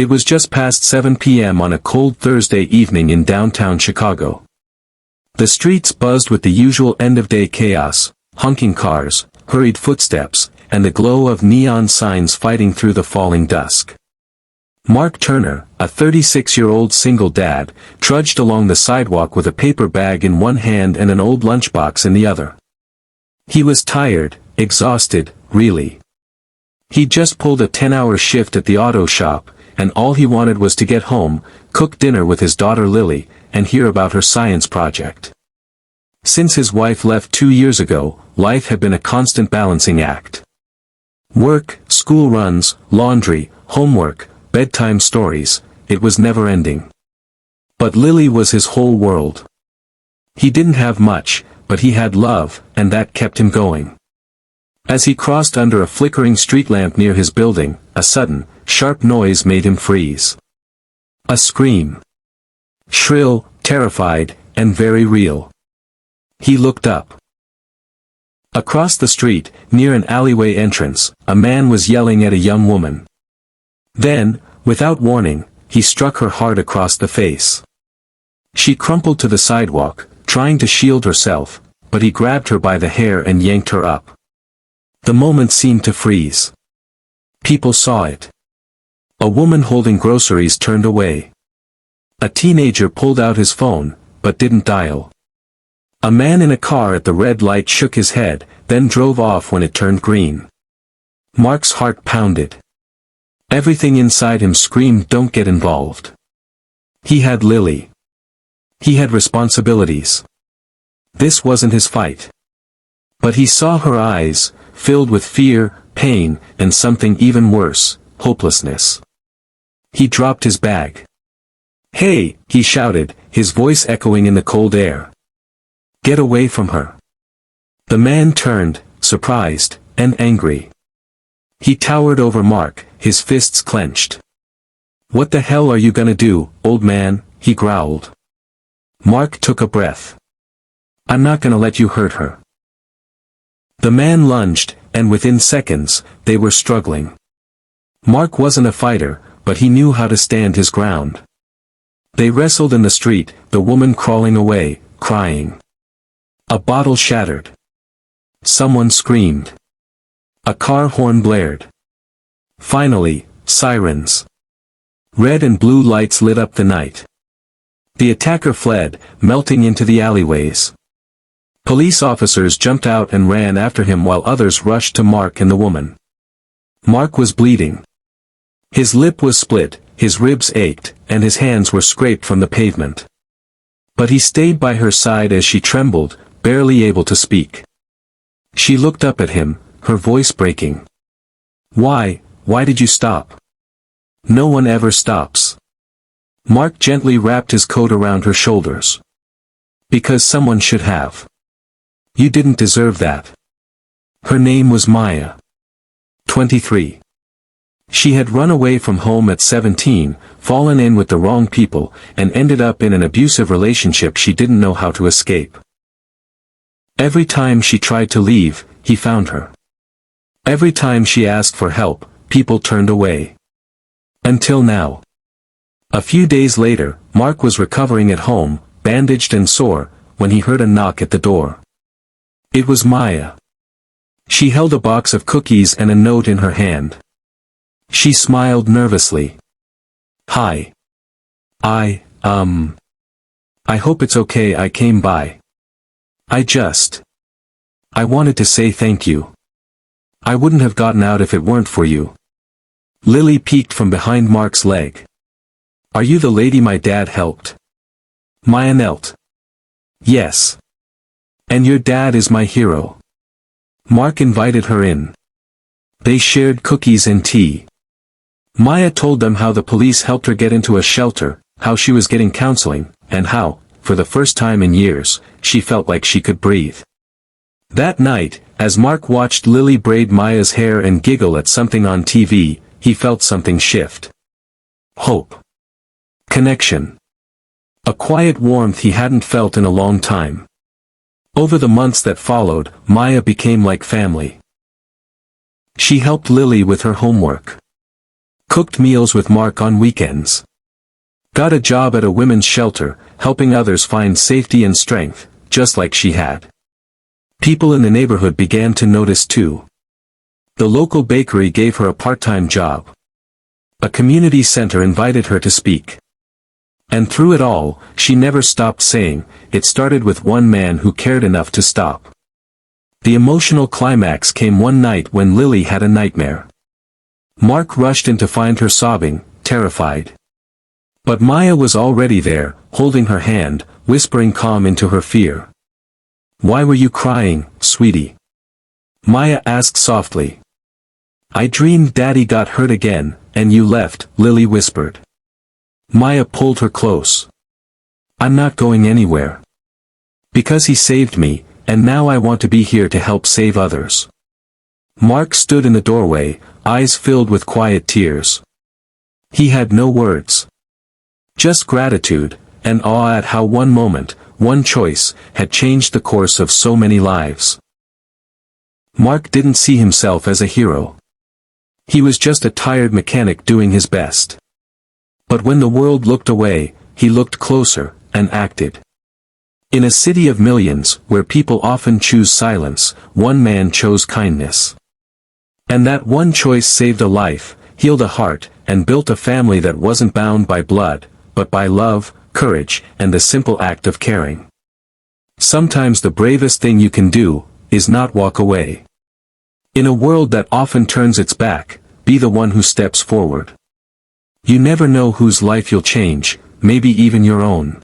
It was just past 7 p.m. on a cold Thursday evening in downtown Chicago. The streets buzzed with the usual end-of-day chaos, honking cars, hurried footsteps, and the glow of neon signs fighting through the falling dusk. Mark Turner, a 36-year-old single dad, trudged along the sidewalk with a paper bag in one hand and an old lunchbox in the other. He was tired, exhausted, really. He'd just pulled a 10-hour shift at the auto shop, and all he wanted was to get home, cook dinner with his daughter Lily, and hear about her science project. Since his wife left 2 years ago, life had been a constant balancing act. Work, school runs, laundry, homework, bedtime stories, it was never ending. But Lily was his whole world. He didn't have much, but he had love, and that kept him going. As he crossed under a flickering street lamp near his building, a sudden, sharp noise made him freeze. A scream. Shrill, terrified, and very real. He looked up. Across the street, near an alleyway entrance, a man was yelling at a young woman. Then, without warning, he struck her hard across the face. She crumpled to the sidewalk, trying to shield herself, but he grabbed her by the hair and yanked her up. The moment seemed to freeze. People saw it. A woman holding groceries turned away. A teenager pulled out his phone, but didn't dial. A man in a car at the red light shook his head, then drove off when it turned green. Mark's heart pounded. Everything inside him screamed, "Don't get involved." He had Lily. He had responsibilities. This wasn't his fight. But he saw her eyes, filled with fear, pain, and something even worse, hopelessness. He dropped his bag. "Hey!" he shouted, his voice echoing in the cold air. "Get away from her." The man turned, surprised, and angry. He towered over Mark, his fists clenched. "What the hell are you gonna do, old man?" he growled. Mark took a breath. "I'm not gonna let you hurt her." The man lunged, and within seconds, they were struggling. Mark wasn't a fighter, but he knew how to stand his ground. They wrestled in the street, the woman crawling away, crying. A bottle shattered. Someone screamed. A car horn blared. Finally, sirens. Red and blue lights lit up the night. The attacker fled, melting into the alleyways. Police officers jumped out and ran after him while others rushed to Mark and the woman. Mark was bleeding. His lip was split, his ribs ached, and his hands were scraped from the pavement. But he stayed by her side as she trembled, barely able to speak. She looked up at him, her voice breaking. Why did you stop?" "No one ever stops." Mark gently wrapped his coat around her shoulders. "Because someone should have. You didn't deserve that." Her name was Maya. 23. She had run away from home at 17, fallen in with the wrong people, and ended up in an abusive relationship she didn't know how to escape. Every time she tried to leave, he found her. Every time she asked for help, people turned away. Until now. A few days later, Mark was recovering at home, bandaged and sore, when he heard a knock at the door. It was Maya. She held a box of cookies and a note in her hand. She smiled nervously. "Hi. I hope it's okay I came by. I wanted to say thank you. I wouldn't have gotten out if it weren't for you." Lily peeked from behind Mark's leg. "Are you the lady my dad helped?" Maya knelt. "Yes. And your dad is my hero." Mark invited her in. They shared cookies and tea. Maya told them how the police helped her get into a shelter, how she was getting counseling, and how, for the first time in years, she felt like she could breathe. That night, as Mark watched Lily braid Maya's hair and giggle at something on TV, he felt something shift. Hope. Connection. A quiet warmth he hadn't felt in a long time. Over the months that followed, Maya became like family. She helped Lily with her homework. Cooked meals with Mark on weekends. Got a job at a women's shelter, helping others find safety and strength, just like she had. People in the neighborhood began to notice too. The local bakery gave her a part-time job. A community center invited her to speak. And through it all, she never stopped saying, it started with one man who cared enough to stop. The emotional climax came one night when Lily had a nightmare. Mark rushed in to find her sobbing, terrified. But Maya was already there, holding her hand, whispering calm into her fear. "Why were you crying, sweetie?" Maya asked softly. "I dreamed Daddy got hurt again, and you left," Lily whispered. Maya pulled her close. "I'm not going anywhere. Because he saved me, and now I want to be here to help save others." Mark stood in the doorway, eyes filled with quiet tears. He had no words. Just gratitude, and awe at how one moment, one choice, had changed the course of so many lives. Mark didn't see himself as a hero. He was just a tired mechanic doing his best. But when the world looked away, he looked closer, and acted. In a city of millions, where people often choose silence, one man chose kindness. And that one choice saved a life, healed a heart, and built a family that wasn't bound by blood, but by love, courage, and the simple act of caring. Sometimes the bravest thing you can do, is not walk away. In a world that often turns its back, be the one who steps forward. You never know whose life you'll change, maybe even your own.